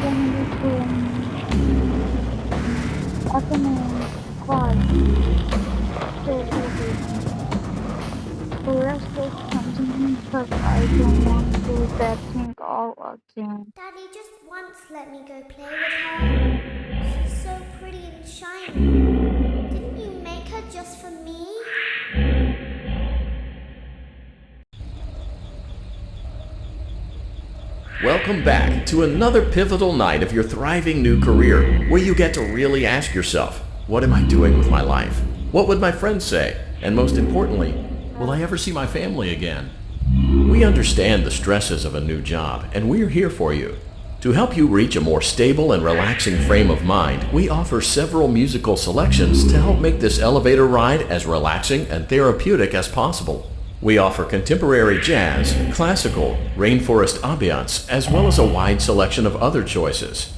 Anything happening quiet to everything. So let's just continue because I don't want to that thing all again. Daddy just once let me go play with her. She's so pretty and shiny. Didn't you make her just for me? Welcome back to another pivotal night of your thriving new career, where you get to really ask yourself, what am I doing with my life? What would my friends say? And most importantly, will I ever see my family again? We understand the stresses of a new job, and we're here for you. To help you reach a more stable and relaxing frame of mind, we offer several musical selections to help make this elevator ride as relaxing and therapeutic as possible. We offer contemporary jazz, classical, rainforest ambiance, as well as a wide selection of other choices.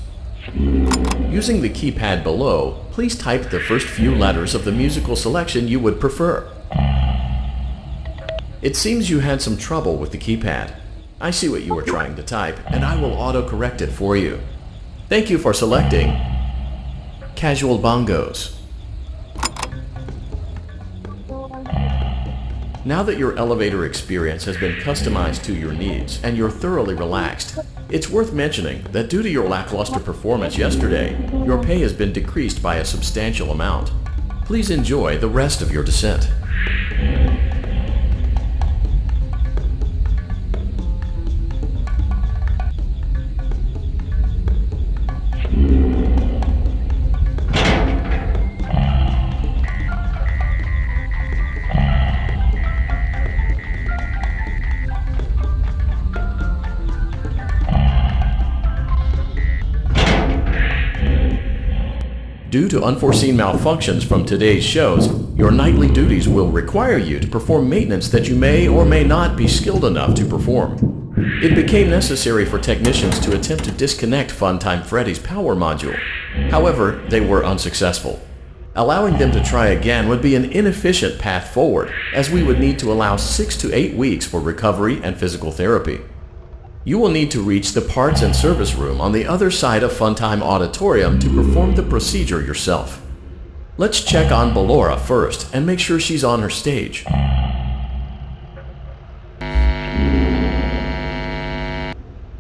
Using the keypad below, please type the first few letters of the musical selection you would prefer. It seems you had some trouble with the keypad. I see what you were trying to type, and I will auto-correct it for you. Thank you for selecting Casual Bongos. Now that your elevator experience has been customized to your needs and you're thoroughly relaxed, it's worth mentioning that due to your lackluster performance yesterday, your pay has been decreased by a substantial amount. Please enjoy the rest of your descent. Due to unforeseen malfunctions from today's shows, your nightly duties will require you to perform maintenance that you may or may not be skilled enough to perform. It became necessary for technicians to attempt to disconnect Funtime Freddy's power module. However, they were unsuccessful. Allowing them to try again would be an inefficient path forward, as we would need to allow 6 to 8 weeks for recovery and physical therapy. You will need to reach the parts and service room on the other side of Funtime Auditorium to perform the procedure yourself. Let's check on Ballora first and make sure she's on her stage.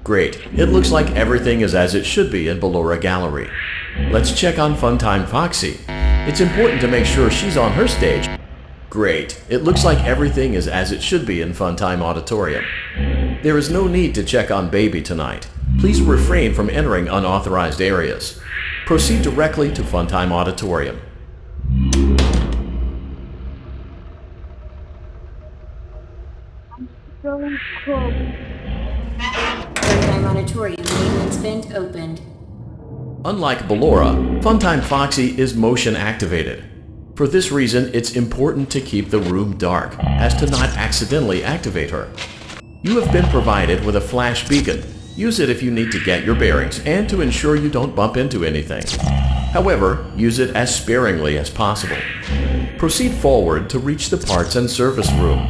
Great, it looks like everything is as it should be in Ballora Gallery. Let's check on Funtime Foxy. It's important to make sure she's on her stage. Great, it looks like everything is as it should be in Funtime Auditorium. There is no need to check on Baby tonight. Please refrain from entering unauthorized areas. Proceed directly to Funtime Auditorium. Going close. Funtime Auditorium maintenance vent opened. Unlike Ballora, Funtime Foxy is motion activated. For this reason, it's important to keep the room dark, as to not accidentally activate her. You have been provided with a flash beacon. Use it if you need to get your bearings and to ensure you don't bump into anything. However, use it as sparingly as possible. Proceed forward to reach the parts and service room.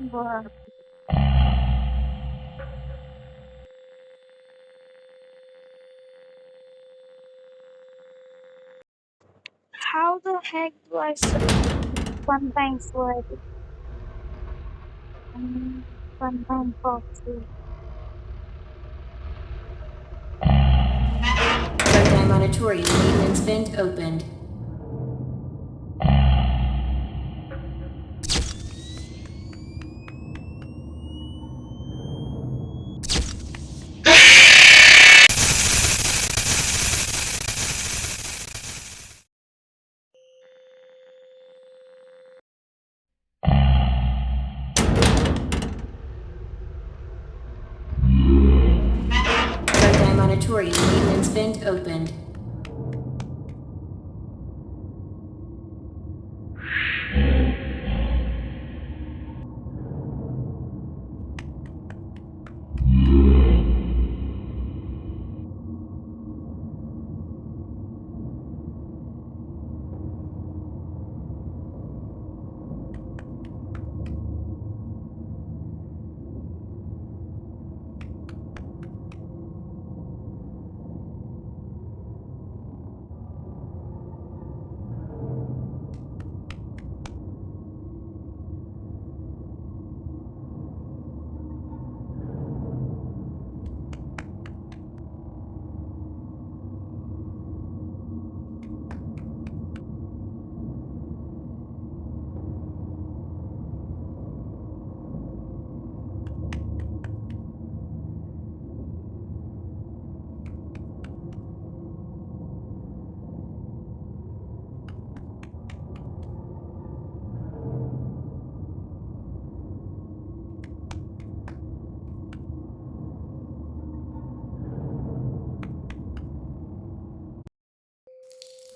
But how the heck do I sometimes like sometimes foxy? Funtime Auditorium maintenance vent opened. monitorium maintenance vent opened.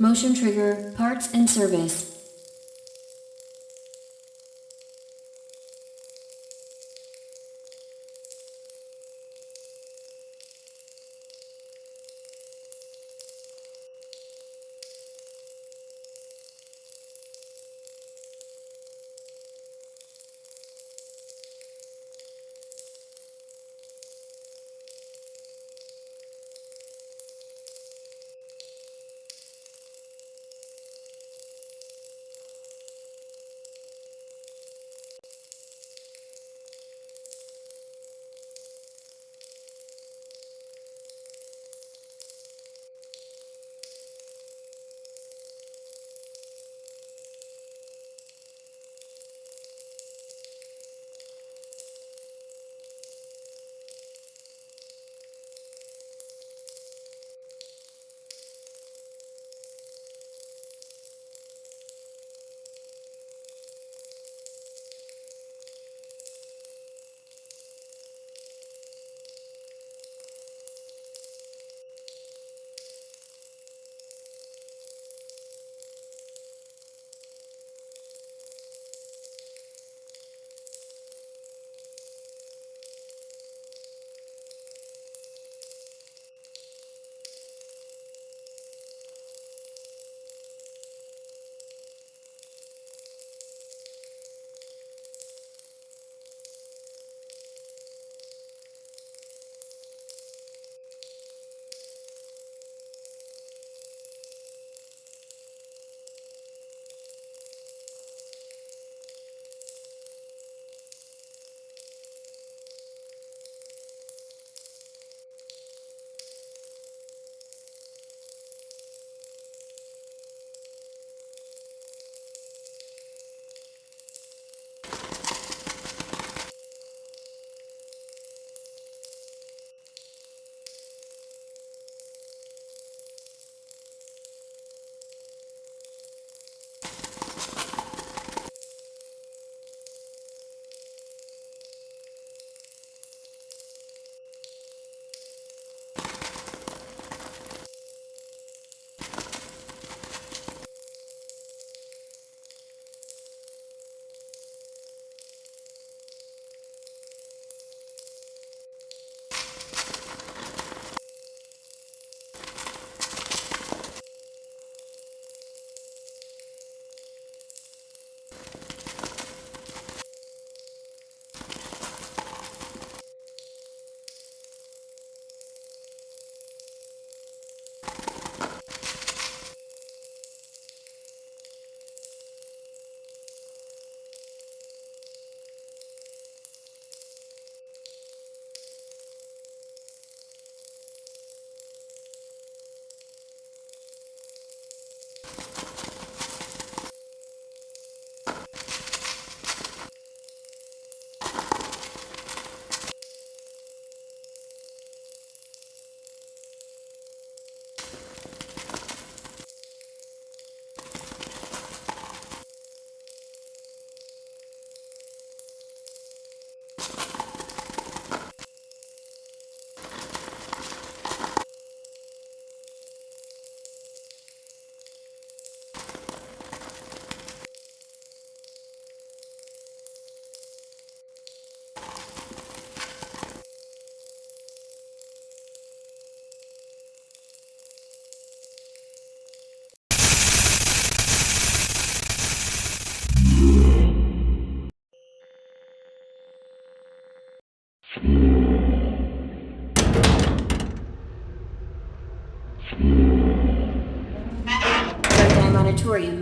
Motion trigger, parts and service.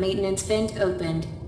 Maintenance vent opened.